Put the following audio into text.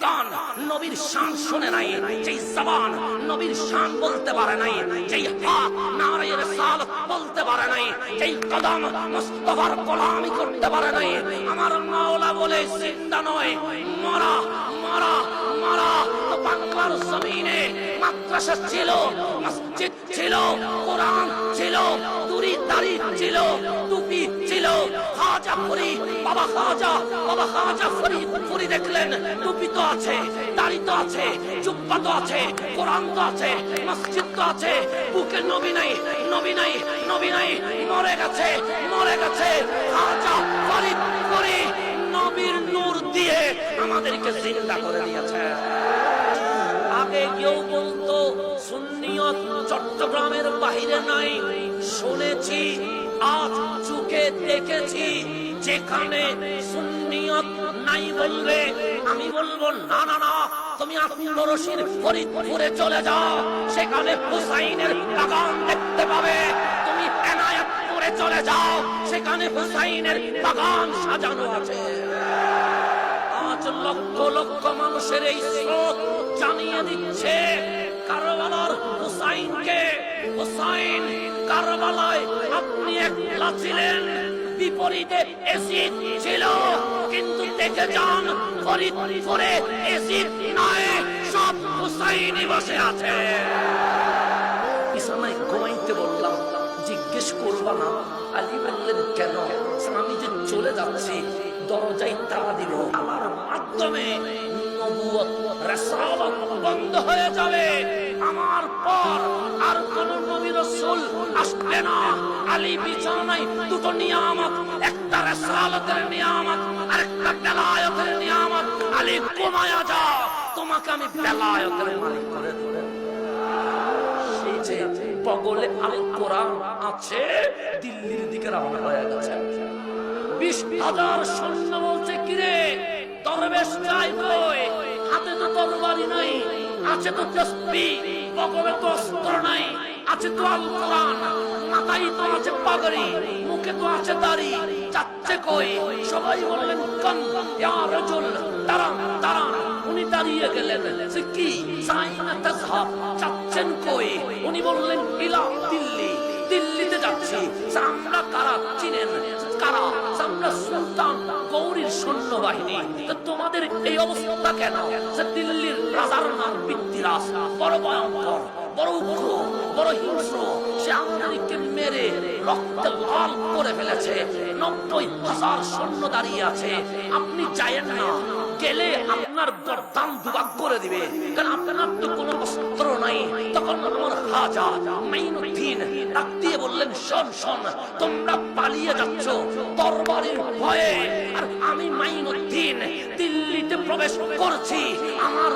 কান নবীর শান শুনে নাই, যেই জবান নবীর শান বলতে পারে নাই, যেই হাত নারায়ে রিসালাত বলতে পারে নাই, যেই কদম মুস্তাফার গোলামি করতে পারে নাই, আমার মাওলা বলে জিন্দা নয়, মরা মরা মরা। তো বাংলার জমিনে মাদ্রাসা ছিল, মসজিদ ছিল, কোরআন ছিল, দুরি দাড়ি ছিল, টুপি ছিল। খাজা ফরিদ, বাবা খাজা ফরিদ দেখলেন টুপি তো আছে, দাড়ি তো আছে, জুব্বা তো আছে, কোরআন তো আছে, মসজিদ তো আছে, বুকে নবী নাই, নবী নাই, নবী নাই, মরে গেছে, মরে গেছে। খাজা ফরিদ নবীর নূর দিয়ে আমাদেরকে জিন্দা করে দিয়েছে। আগে কেউ বলতো সুন্নিয়ত চট্টগ্রামের বাহিরে নাই, শুনেছি আজ চোখে দেখেছি। যেখানে সুন্নিয়ত নাই বলবে আমি বলবো না না না, তুমি আত্মরশির ফরিদপুরে চলে যাও, সেখানে হুসাইনের বাগান দেখতে পাবে। তুমি এনায়েতপুরে চলে যাও, সেখানে হুসাইনের বাগান সাজানো আছে। আজ লক্ষ লক্ষ মানুষের এই স্রোত জানিয়ে দিচ্ছে কারবালার হুসাইনকে। হুসাইন কারবালায় আপনি একলা ছিলেন, বিপরীতে এসিড ছিল, কিন্তু দেখে যান ফরিদপুরে এসিড নয়, সব হুসাইনই বসে আছে। বিছানায় ঘুমাইতে বললাম, জিজ্ঞেস করবা না? আলী বললেন কেন? আমি যে চলে যাচ্ছি, দরজায় তালা দিব, আমার মাধ্যমে নবুয়ত রাসালাত বন্ধ হয়ে যাবে, আমার পর আর কোন নবী রাসূল আসবে না। আলী বিছানায় দুটো নিয়ামত, একটা রাসালাতের নিয়ামত আর একটা বেলায়েতের নিয়ামত। আলী ঘুমায়া যাও, তোমাকে আমি বেলায়েতের মালিক করে দেব। বগলে আল কোরআন আছে, দিল্লির দিকে রওনা হয়ে গেছে। 20,000 সৈন্য বলছে কিরে দরবেশ যাই কই? হাতে তো তরবারি নাই, আছে তো তাসবিহ, বগলে তো অস্ত্র নাই, আছে তো আল কোরআন, মাথায় তো আছে পাগড়ি, মুখে তো আছে দাড়ি, যাচ্ছে কই? সবাই বললেন কান ইয়া রাজুল, দাঁড়ান দাঁড়ান। উনি দাঁড়িয়ে গেলেন, সে কি সাইনা তাযহাব, যাচ্ছেন কই? উনি বললেন ইলা দিল্লি, দিল্লিতে যাচ্ছি। আমরা কারা চিনেন? কারা? আমরা সুলতান গৌরীর সৈন্যবাহিনী। তো তোমাদের এই অবস্থা কেন? দিল্লির রাজার নাম পৃথ্বীরাজ, বড় ভয়ঙ্কর, বড় উগ্র, বড় হিংস্র। সে আমাদেরকে মেরে রক্তে লাল করে ফেলেছে। 90,000 সৈন্য দাঁড়িয়ে আছে, আপনি যায়েন না, গেলে আপনার গর্দান দুভাগ করে দিবে, কারণ আপনার তো কোনো অস্ত্র নাই। তখন আমার খাজা মাইনুদ্দিন ডাক দিয়ে বললেন, শোন শোন, তোমরা পালিয়ে যাচ্ছ তরবারির ভয়ে, আর আমি মাইনুদ্দিন দিল্লিতে প্রবেশ করছি। আমার